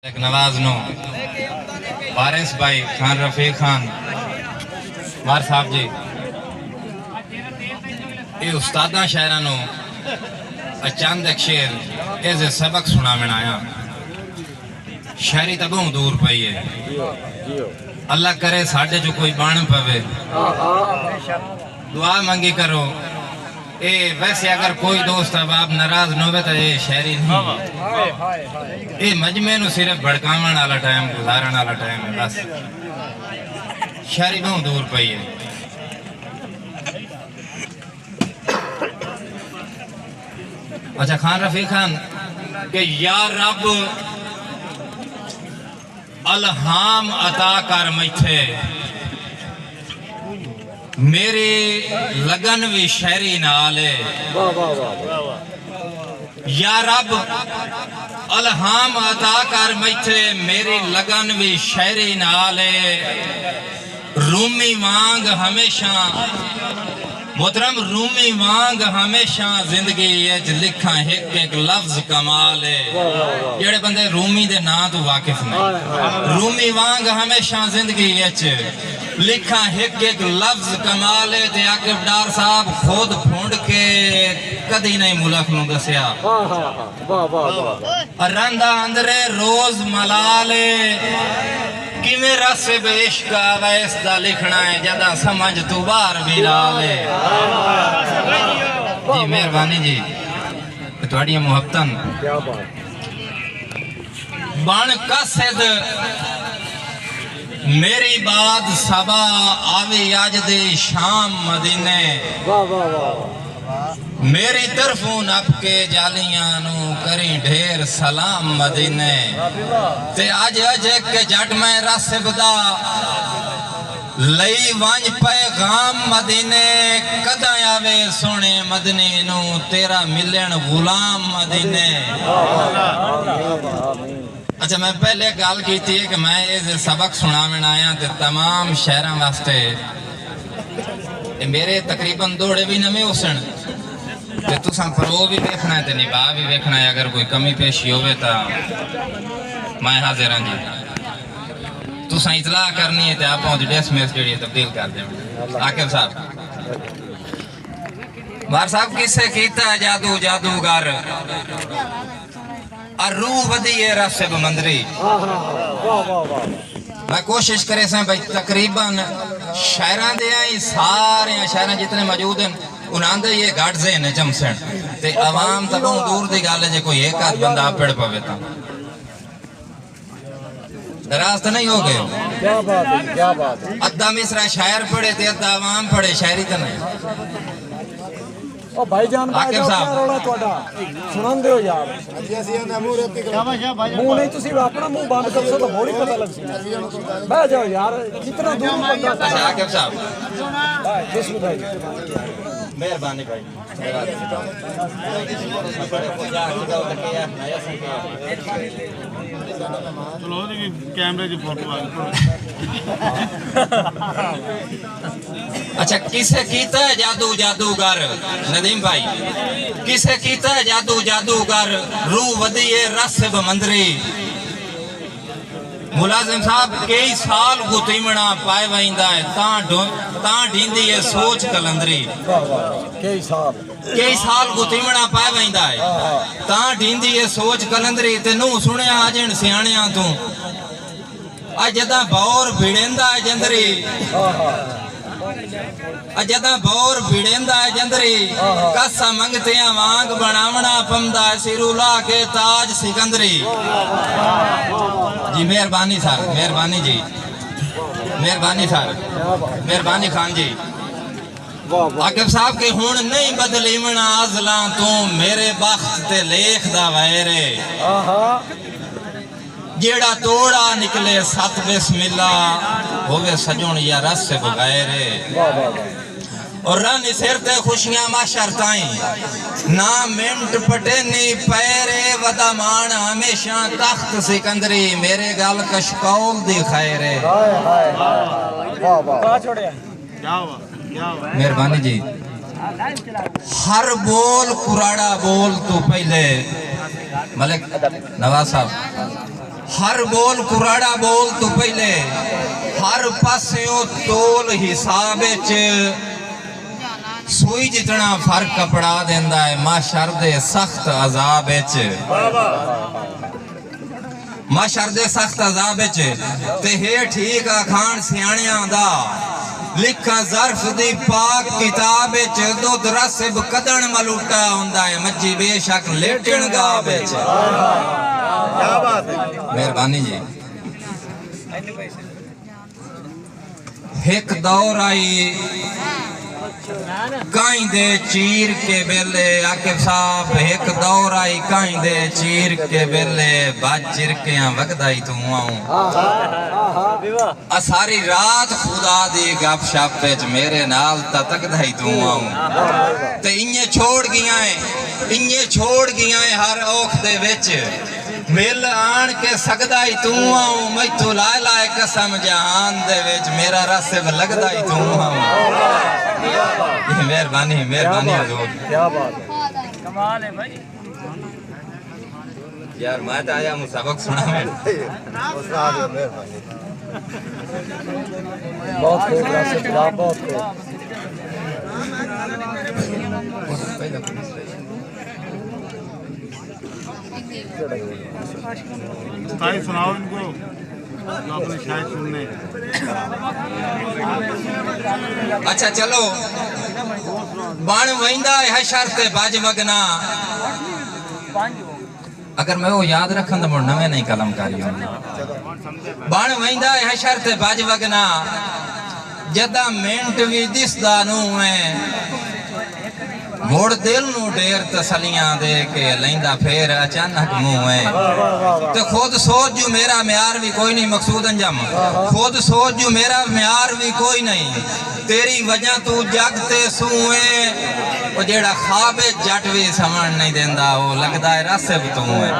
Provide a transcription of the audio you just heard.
एक नवाज नो वारिस भाई खान रफीक खान वार साहब जी ये उस्तादा शायरा नो अचंद एक शेर ऐसे सबक सुना में आया शायरी तो बहुत दूर पई है अल्लाह करे साढ़े जो कोई बाण पवे दुआ मंगी करो ए वैसे अगर कोई दोस्त अब आप नाराज न हो तो ये शायरी नहीं ये मजमे नु सिर्फ भड़कावन वाला टाइम गुजारन वाला टाइम है बस शायरी बहुत दूर पई है। अच्छा खान रफीक खान के या रब अलहाम अता कर मैथे मेरी लगन भी शहरी नाल है या रब अलहाम अता कर मैथे मेरी लगन भी शहरी नाल है रूमी वांग हमेशा मोहतरम रूमी वांग हमेशा जिंदगी लिखा एक एक लफ्ज कमाल है जेड़े बंदे रूमी दे नां तो वाकिफ नहीं रूमी वांग हमेशा जिंदगी लिखा एक एक लफ्ज कमाल है ते आकिब डार साहब खुद फुंड के कदी नहीं मुल्क नूं दसिया रंदा अंदरे रोज मलाले किवें रसे बेइश्क अवैस दा लिखना है जदा समझ तू बाहर भी ला ले जी मेहरबानी जी तुहाडी मुहब्बतन बन कसिद मेरी बात सबा आवे अज दे शाम मदीने मेरी तरफों नप के जालियां नू करी ढेर सलाम मदीने ते अज अजे के जट मैं रसबदा लई वंज पैगाम मदीने कदा आवे सोने मदनी नू तेरा मिलन गुलाम मदीने। अच्छा मैं पहले गल की थी कि मैं ये सबक सुनावन आया ते तमाम शहरों वास्ते मेरे तकरीबन दौड़े भी नवे उसन ते तुसां फरो भी देखना है ते निभा भी देखना है अगर कोई कमी पेशी होवे ता मैं हाजिर हां जी तुसां इतला करनी है ते आप ड्रेस मेस जेडी तब्दील कर दें। आकिब साहब वार साहब किसे कीता जादू जादूगर और रूह वधी है रस बमंदरी मैं कोशिश करे से भाई तकरीबन शायरां दे सारे शायरां जितने मौजूद हैं उन्होंने ये घट से ने चमसन ते आवाम तो बहुत दूर की गल है जे कोई एक आध बंदा पढ़ पवे तो नाराज तो नहीं हो गए। क्या बात है, क्या बात है। अद्धा मिसरा शायर पढ़े ते अद्धा आवाम पढ़े शायरी तो नहीं ओ भाईजान आकिब साहब रोड़ा ਤੁਹਾਡਾ ਸੁਣਾਉਂਦੇ ਹੋ ਯਾਰ ਅਸੀਂ ਉਹਨਾਂ ਮੂੰਹ ਰੋਕੀ ਮੂੰਹ ਨਹੀਂ ਤੁਸੀਂ ਆਪਣਾ ਮੂੰਹ ਬੰਦ ਕਰੋ ਤਾਂ ਹੋਰ ਹੀ ਪਤਾ ਲੱਗ ਸੀ ਬਹਿ ਜਾਓ ਯਾਰ ਕਿੰਨਾ ਦੂਰ ਬੰਦਾ अच्छा आकिब साहब भाई जिस्म भाई मेहरबानी भाई कैमरे की फोटो अच्छा किसे कीता है जादू जादूगर नदीम भाई किसे कीता है जादू जादूगर रूह वधी है रस बमंदरी मुलाजिम साहब कई साल गुतीमना पाए वहींदा है ता ढींदी है सोच कलंदरी कई साल गुतीमना पाए वहींदा है ता ढींदी है सोच कलंदरी ते नू सुनिया अजन सियाणियां तू अजदा बौर भिड़ेंदा है जंदरी अजदा बौर भिड़ेंदा है जंदरी कसा मंगते वांग बनावना पमदा सिरुला के ताज सिकंदरी। जी मेहरबानी सर मेहरबानी जी मेहरबानी सर मेहरबानी खान जी आकिब साहब के हुण नहीं बदलीवना अजला तू मेरे बख्त ते लेख दा वैरे जेड़ा तोड़ा निकले सत बिस्मिल्ला होवे सजन या रस से बगैरे और रन सिर ते खुशियां माशर ताई ना मिंट पटेनी पैरे वदा मान हमेशा तख्त सिकंदरी मेरे गल कशकौल दी खैरे। मेहरबानी जी हर बोल कुराड़ा बोल तो पहले मलिक नवाज साहब हर बोल कुराड़ा बोल तो पहले हर पास्यों तोल हिसाब सुई जितना फर्क पड़ा देंदा है माशर दे सख्त अजाब माशर दे सख्त अजाब ते हे ठीक आखान सियाणियां दा लिखा ज़र्फ दी पाक किताब दुध रसब कदन मलूटा हुंदा है मच्छी बेशक लेटन गाब क्या बात है मेहरबानी जी एक दौर आई काई दे चीर के बेले आके साहब एक दौर आई काई दे चीर के बेले बाज चिरकियां वगदाई तू आऊं सारी रात खुदा दी गपशप विच मेरे नाल तकदाई तू आऊं ते इन्ने छोड़ गया है हर औख दे विच मिल आन के सकदा ही तू आऊं मैथू ला लाए कसम जहान दे विच मेरा रस्ब लगदा ही तू आऊं मेहरबानी हुजूर क्या बात है कमाल है भाई यार मैं तो आया हूं सबक सुनावे बहुत खूब राशिद साहब बहुत खूब ताई सुनाओ इनको जो अपने शायद सुनने अच्छा चलो बण वहिंदा है शर्ते बाज मगना अगर मैं वो याद रखन तो मुड़ नवे नहीं कलमकारी होनी बण वहिंदा है शर्ते बाज वगना जदा मिंट भी दिसदा नू है मुड़ दिल नू ढेर तसलियां दे के लैंदा फेर अचानक मुंह है तो खुद सोच जो मेरा म्यार भी कोई नहीं मकसूद अंजाम खुद सोच जो मेरा म्यार भी कोई नहीं तेरी वजह तू जगते सूए वो जेड़ा ख्वाब जट भी समझ नहीं देंदा वो लगदा है रस भी तू है